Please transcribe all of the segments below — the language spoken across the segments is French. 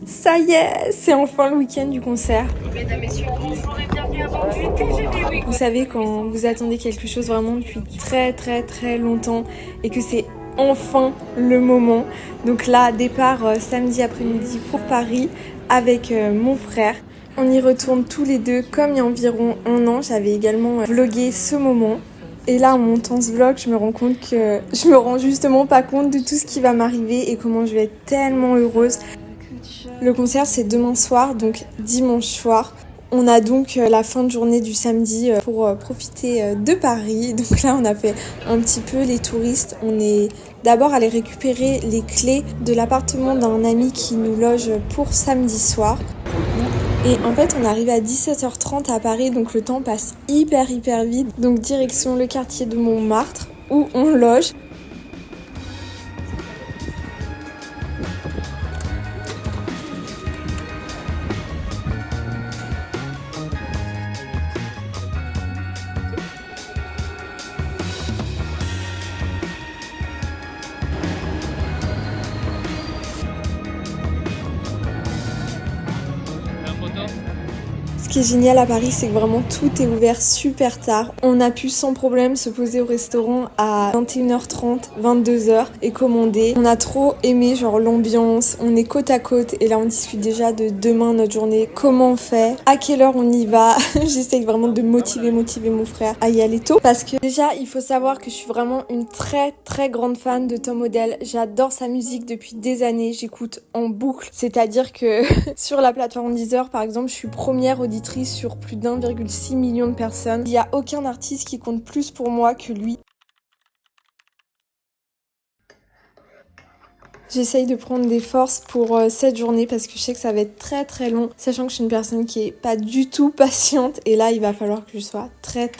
Ça y est, c'est enfin le week-end du concert. Mesdames, Messieurs, bonjour et bienvenue à bord du TGV Week. Vous savez quand vous attendez quelque chose vraiment depuis très longtemps et que c'est enfin le moment. Donc là, départ samedi après-midi pour Paris avec mon frère. On y retourne tous les deux comme il y a environ un an. J'avais également vlogué ce moment. Et là, en montant ce vlog, je me rends compte que je me rends justement pas compte de tout ce qui va m'arriver et comment je vais être tellement heureuse. Le concert, c'est demain soir, donc dimanche soir. On a donc la fin de journée du samedi pour profiter de Paris. Donc là, on a fait un petit peu les touristes. On est d'abord allé récupérer les clés de l'appartement d'un ami qui nous loge pour samedi soir. Et en fait, on arrive à 17h30 à Paris, donc le temps passe hyper vite. Donc direction le quartier de Montmartre, où on loge. Ce qui est génial à Paris, c'est que vraiment tout est ouvert super tard. On a pu sans problème se poser au restaurant à 21h30, 22h et commander. On a trop aimé genre l'ambiance, on est côte à côte et là on discute déjà de demain notre journée, comment on fait, à quelle heure on y va. J'essaye vraiment de motiver mon frère à y aller tôt parce que déjà il faut savoir que je suis vraiment une très grande fan de Tom Odell. J'adore sa musique depuis des années, j'écoute en boucle. C'est-à-dire que sur la plateforme Deezer par exemple, je suis première auditrice sur plus d'1,6 million de personnes. Il n'y a aucun artiste qui compte plus pour moi que lui. J'essaye de prendre des forces pour cette journée parce que je sais que ça va être très long, sachant que je suis une personne qui est pas du tout patiente et là il va falloir que je sois très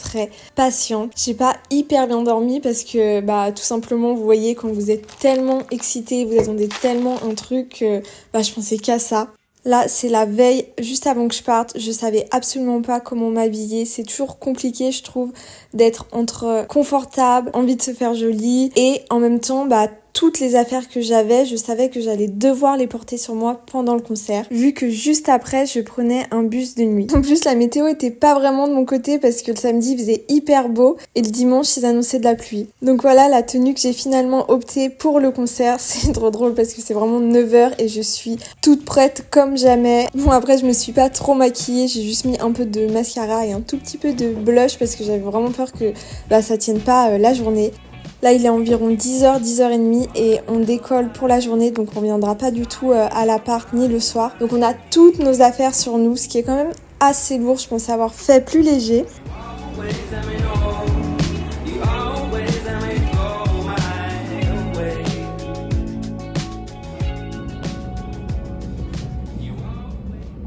patiente. J'ai pas hyper bien dormi parce que tout simplement vous voyez quand vous êtes tellement excité, vous attendez tellement un truc, je pensais qu'à ça. Là, c'est la veille, juste avant que je parte. Je savais absolument pas comment m'habiller. C'est toujours compliqué, je trouve, d'être entre confortable, envie de se faire jolie et en même temps, toutes les affaires que j'avais, je savais que j'allais devoir les porter sur moi pendant le concert, vu que juste après, je prenais un bus de nuit. En plus, la météo était pas vraiment de mon côté parce que le samedi, il faisait hyper beau et le dimanche, ils annonçaient de la pluie. Donc voilà la tenue que j'ai finalement optée pour le concert. C'est trop drôle parce que c'est vraiment 9h et je suis toute prête comme jamais. Bon, après, je me suis pas trop maquillée, j'ai juste mis un peu de mascara et un tout petit peu de blush parce que j'avais vraiment peur que ça tienne pas la journée. Là, il est environ 10h, 10h30 et on décolle pour la journée, donc on reviendra pas du tout à l'appart ni le soir. Donc on a toutes nos affaires sur nous, ce qui est quand même assez lourd. Je pensais avoir fait plus léger.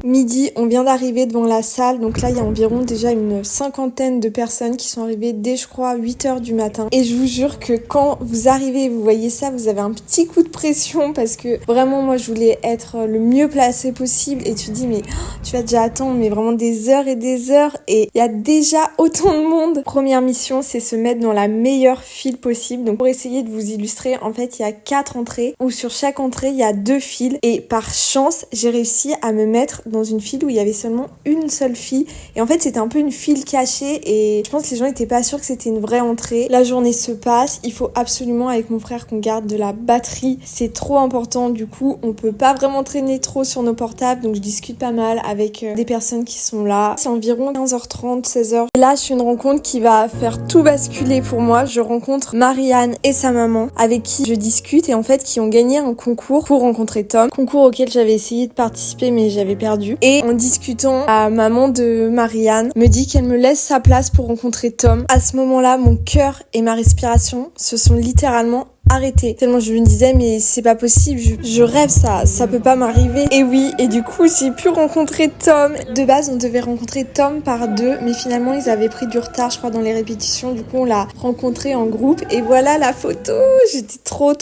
Midi, on vient d'arriver devant la salle, donc là il y a environ déjà une cinquantaine de personnes qui sont arrivées dès je crois 8h du matin. Et je vous jure que quand vous arrivez et vous voyez ça, vous avez un petit coup de pression parce que vraiment moi je voulais être le mieux placée possible et tu te dis mais tu vas déjà attendre mais vraiment des heures et des heures et il y a déjà autant de monde. Première mission, c'est se mettre dans la meilleure file possible. Donc pour essayer de vous illustrer, en fait il y a 4 entrées où sur chaque entrée il y a 2 files et par chance j'ai réussi à me mettre dans une file où il y avait seulement une seule fille et en fait c'était un peu une file cachée et je pense que les gens étaient pas sûrs que c'était une vraie entrée. La journée se passe, il faut absolument avec mon frère qu'on garde de la batterie, c'est trop important, du coup on peut pas vraiment traîner trop sur nos portables donc je discute pas mal avec des personnes qui sont là. C'est environ 15h30, 16h. Et là je fais une rencontre qui va faire tout basculer pour moi. Je rencontre Marianne et sa maman avec qui je discute et en fait qui ont gagné un concours pour rencontrer Tom, concours auquel j'avais essayé de participer mais j'avais perdu. Et en discutant, la maman de Marianne me dit qu'elle me laisse sa place pour rencontrer Tom. À ce moment-là, mon cœur et ma respiration se sont littéralement arrêtés. Tellement je me disais mais c'est pas possible, je rêve, ça peut pas m'arriver. Et oui, et du coup j'ai pu rencontrer Tom. De base on devait rencontrer Tom par 2, mais finalement ils avaient pris du retard je crois dans les répétitions. Du coup on l'a rencontré en groupe et voilà la photo. J'étais trop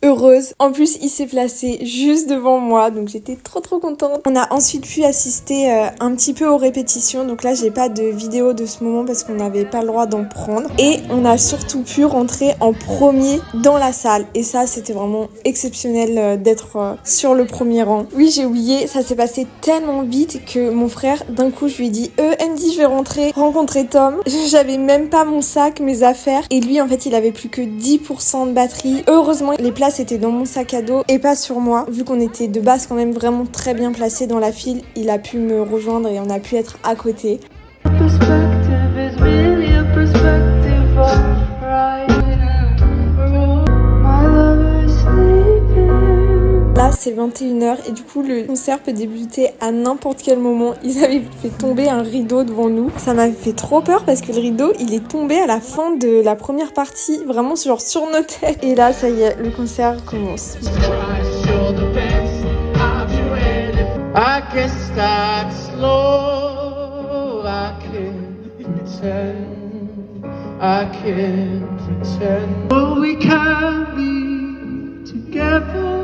heureuse. En plus, il s'est placé juste devant moi, donc j'étais trop contente. On a ensuite pu assister un petit peu aux répétitions, donc là j'ai pas de vidéo de ce moment parce qu'on n'avait pas le droit d'en prendre. Et on a surtout pu rentrer en premier dans la salle. Et ça, c'était vraiment exceptionnel d'être sur le premier rang. Oui, j'ai oublié, ça s'est passé tellement vite que mon frère, d'un coup, je lui ai dit Andy, je vais rencontrer Tom. J'avais même pas mon sac, mes affaires. Et lui, en fait, il avait plus que 10% de batterie. Heureusement, les places étaient dans mon sac à dos et pas sur moi. Vu qu'on était de base quand même vraiment très bien placés dans la file, il a pu me rejoindre et on a pu être à côté. Là, c'est 21h et du coup, le concert peut débuter à n'importe quel moment. Ils avaient fait tomber un rideau devant nous. Ça m'a fait trop peur parce que le rideau, il est tombé à la fin de la première partie, vraiment genre sur nos têtes. Et là, ça y est, le concert commence. I guess that's slow. I can't pretend. I can't pretend. But we can be together.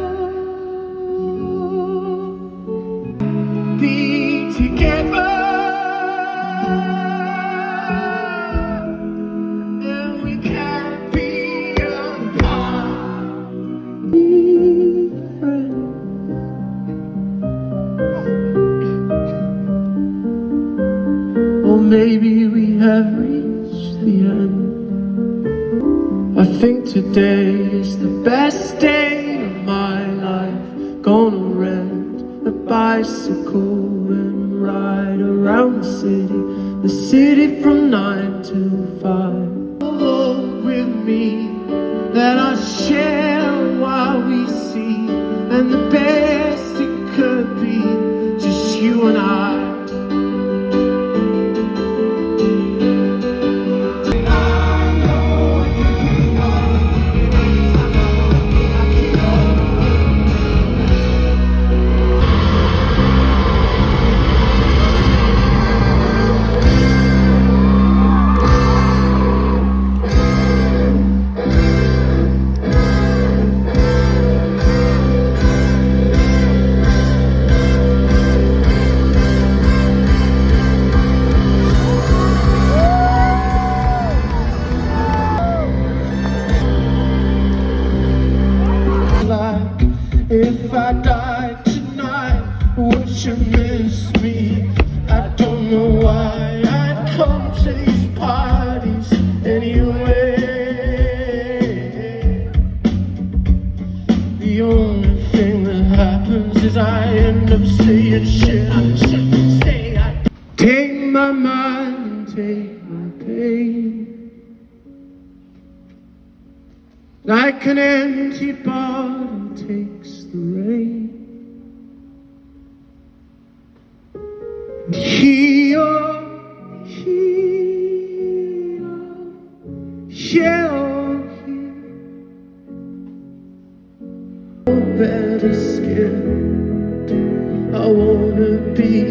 Be together. And we can be apart. Be friends. Or maybe we have reached the end. I think today is the best day of my life. Gonna rent a bicycle and ride around the city from 9 to 5. Lord with me, that I share while we see, and the best it could be, just you and I. If I died tonight, would you miss me? I don't know why I come to these parties anyway. The only thing that happens is I end up saying shit I shouldn't say. I take my mind and take my pain. Like an empty bottle takes the rain. Here, better skin. I wanna be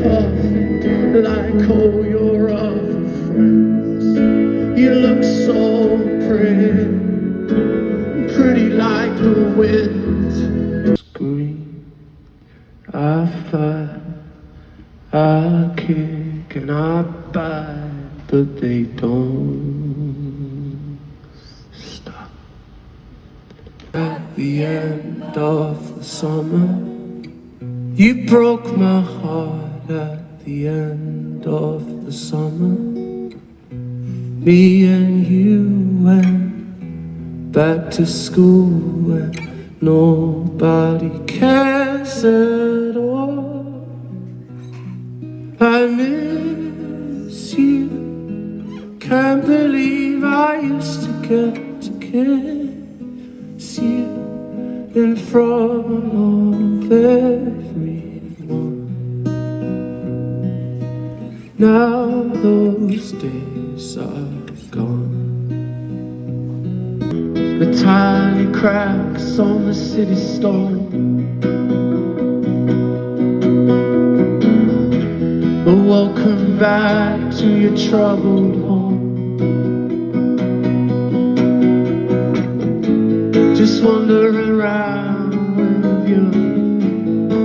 perfect like all your other friends. You look so pretty like the wind. Scream, I fight, I kick and I bite, but they don't stop. At the end of the summer, you broke my heart. At the end of the summer, me and you went back to school where nobody cares at all. I miss you. Can't believe I used to get to kiss you in front of everyone. Now those days are gone. The tiny cracks on the city stone, but welcome back to your troubled home. Just wander around with you.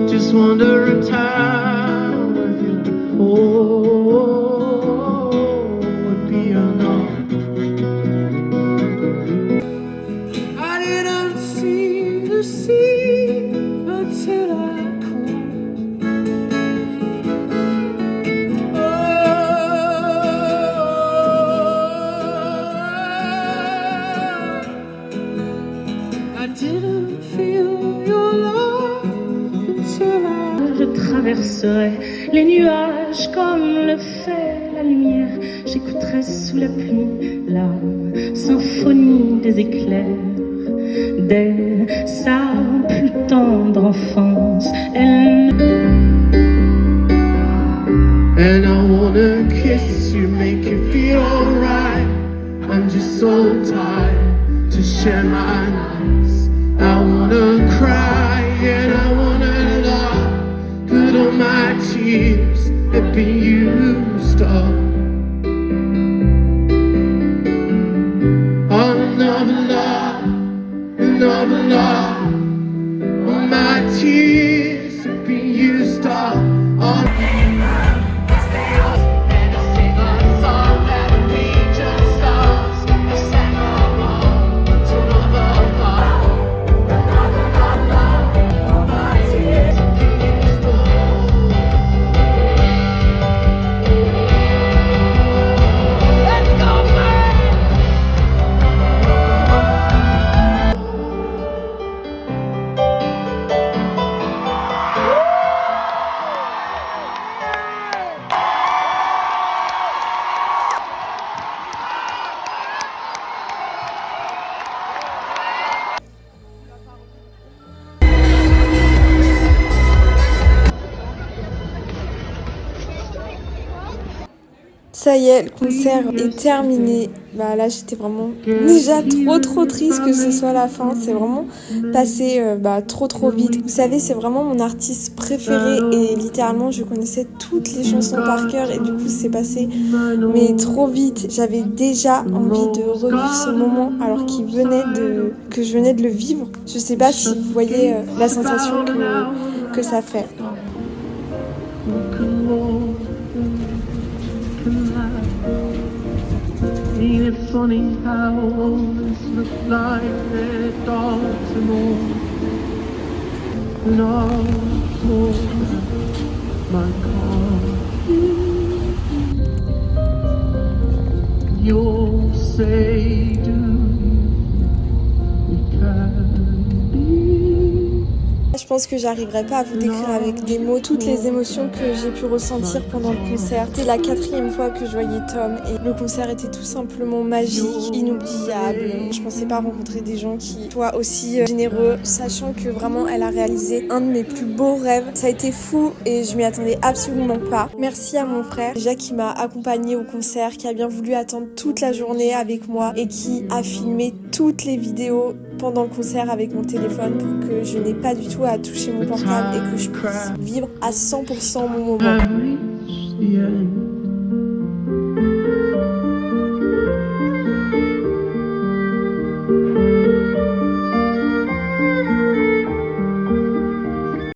Just wander in town with you. Oh, would be enough. I didn't see the sea until I caught. I didn't feel your love until I. Je traverserai les nuages comme le fait la lumière. J'écouterai sous la pluie la symphonie des éclairs. Dès sa plus tendre enfance, elle And I wanna kiss you, make you feel alright. I'm just so tired to share my nights. I wanna cry and I wanna laugh, but all my tears have been used up. Another love, another love. All my tears have been used up. All Ça y est, le concert est terminé. Bah là, j'étais vraiment déjà trop triste que ce soit la fin. C'est vraiment passé trop vite. Vous savez, c'est vraiment mon artiste préféré et littéralement, je connaissais toutes les chansons par cœur et du coup, c'est passé mais trop vite. J'avais déjà envie de revivre ce moment alors que je venais de le vivre. Je sais pas si vous voyez la sensation que ça fait. Ain't it funny how this look like red dogs and all for my coffee. You'll say, do we can be? Je pense que j'arriverai pas à vous décrire avec des mots toutes les émotions que j'ai pu ressentir pendant le concert. C'était la 4e fois que je voyais Tom et le concert était tout simplement magique, inoubliable. Je pensais pas rencontrer des gens qui soient aussi généreux, sachant que vraiment elle a réalisé un de mes plus beaux rêves. Ça a été fou et je m'y attendais absolument pas. Merci à mon frère déjà qui m'a accompagnée au concert, qui a bien voulu attendre toute la journée avec moi et qui a filmé toutes les vidéos pendant le concert avec mon téléphone pour que je n'ai pas du tout à toucher mon portable et que je puisse vivre à 100% mon moment.